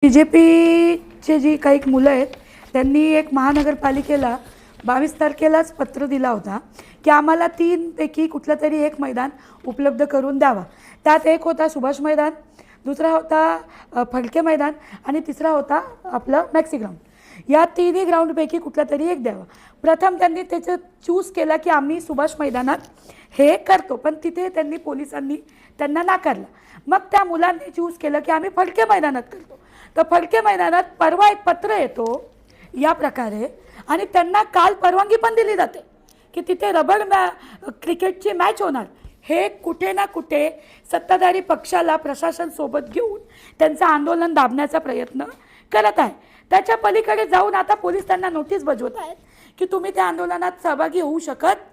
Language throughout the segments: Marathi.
बीजेपीचे जी काही मुलं आहेत त्यांनी एक महानगरपालिकेला 22 तारखेलाच पत्र दिला होता की आम्हाला 3 पैकी कुठलं तरी एक मैदान उपलब्ध करून द्यावा। त्यात एक होता सुभाष मैदान, दुसरा होता फडके मैदान आणि तिसरा होता आपलं मॅक्सी ग्राउंड। या तिन्ही ग्राउंडपैकी कुठला तरी एक द्यावा। प्रथम त्यांनी त्याचं चूज केला की आम्ही सुभाष मैदानात हे करतो, पण तिथे त्यांनी पोलिसांनी त्यांना नाकारलं। मग त्या मुलांनी चूज केलं की आम्ही फडके मैदानात करतो। तर फडके मैदानात परवा एक पत्र येतो या प्रकारे आणि त्यांना काल परवानगी पण दिली जाते की तिथे रबर क्रिकेटची मॅच होणार। हे कुठे ना कुठे सत्ताधारी पक्षाला प्रशासन सोबत घेऊन त्यांचं आंदोलन दाबण्याचा प्रयत्न करत आहे। त्याच्या पलीकडे जाऊन आता पोलीस त्यांना नोटीस बजावत आहेत की तुम्ही त्या आंदोलनात सहभागी होऊ शकत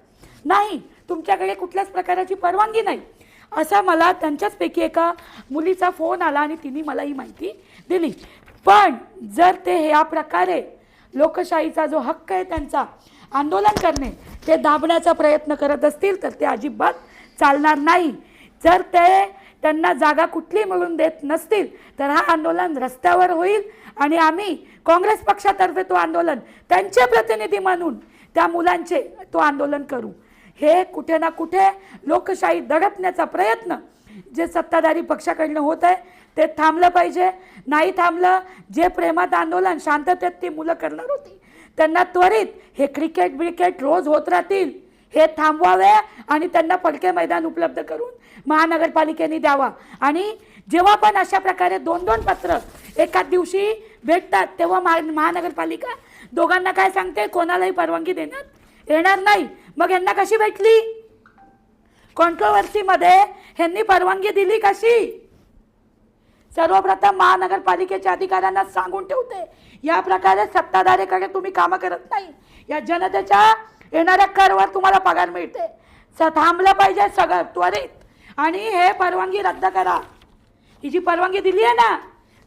नाही, तुमच्याकडे कुठल्याच प्रकारची परवानगी नाही। असा मला त्यांच्याचपैकी एका मुलीचा फोन आला आणि तिने मला ही माहिती दिली। पण जर ते या प्रकारे लोकशाहीचा जो हक्क आहे त्यांचा आंदोलन करणे ते दाबण्याचा प्रयत्न करत असतील तर ते अजिबात चालणार नाही। जर ते त्यांना जागा कुठली मिळून देत नसतील तर हा आंदोलन रस्त्यावर होईल आणि आम्ही काँग्रेस पक्षातर्फे तो आंदोलन त्यांचे प्रतिनिधी म्हणून त्या मुलांचे तो आंदोलन करू। हे कुठे ना कुठे लोकशाही दडपण्याचा प्रयत्न जे सत्ताधारी पक्षाकडून होत आहे ते थांबलं पाहिजे। नाही थांबलं, जे प्रेमात आंदोलन शांततेत ती मुलं करणार होती त्यांना त्वरित हे क्रिकेट रोज होत राहतील हे थांबवावे आणि त्यांना फडके मैदान उपलब्ध करून महानगरपालिकेने द्यावा। आणि जेव्हा पण अशा प्रकारे 2-2 पत्र एकाच दिवशी भेटतात तेव्हा महानगरपालिका दोघांना काय सांगते, कोणालाही परवानगी देण्यात येणार नाही। मग यांना कशी भेटली? कॉन्ट्रोवर्सीमध्ये ह्यांनी परवानगी दिली कशी? सर्वप्रथम महानगरपालिकेच्या अधिकाऱ्यांना सांगून ठेवते या प्रकारे सत्ताधारीकडे तुम्ही कामं करत नाही, या जनतेच्या येणाऱ्या करवर तुम्हाला पगार मिळते। थांबलं पाहिजे सगळं त्वरित आणि हे परवानगी रद्द करा। ही जी परवानगी दिली आहे ना,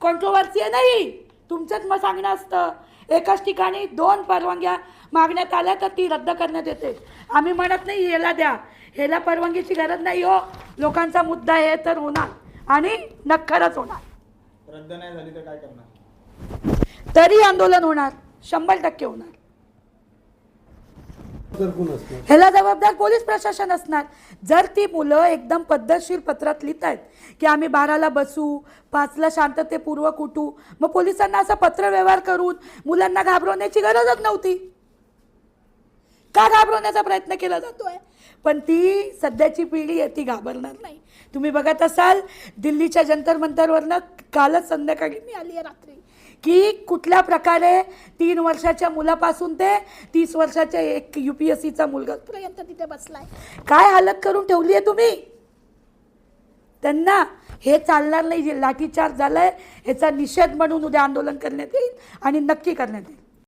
कॉन्ट्रोवर्सी आहे नाही, तुमचंच मग सांगणं असतं। एकाच ठिकाणी 2 परवानग्या मागण्यात आल्या तर ती रद्द करण्यात येते। आम्ही म्हणत नाही ह्याला द्या, ह्याला परवानगीची गरज नाही हो, लोकांचा मुद्दा हे तर होणार आणि नक्कीच होणार। रद्द नाही झाली तर काय करणार? तरी आंदोलन होणार, 100% होणार। ह्याला जबाबदार पोलीस प्रशासन असणार। जर ती मुलं एकदम पद्धतशीर पत्रात लिहित आहेत की आम्ही 12ला बसू, 5ला शांततेपूर्वक उठू, मग पोलिसांना असं पत्र व्यवहार करून मुलांना घाबरवण्याची गरजच नव्हती। का घाबरवण्याचा प्रयत्न केला जातोय? पण ती सध्याची पिढी आहे ती घाबरणार नाही। तुम्ही बघत असाल दिल्लीच्या जंतर मंतरवरनं कालच संध्याकाळी मी आली आहे रात्री की कुठल्या प्रकारे 3 वर्षाच्या मुलापासून ते 30 वर्षाच्या एक UPSCचा मुलगापर्यंत तिथे बसलाय। काय हालत करून ठेवली आहे तुम्ही त्यांना? हे चालणार नाही। जे लाठीचार्ज झालाय ह्याचा निषेध म्हणून उद्या आंदोलन करण्यात येईल आणि नक्की करण्यात येईल।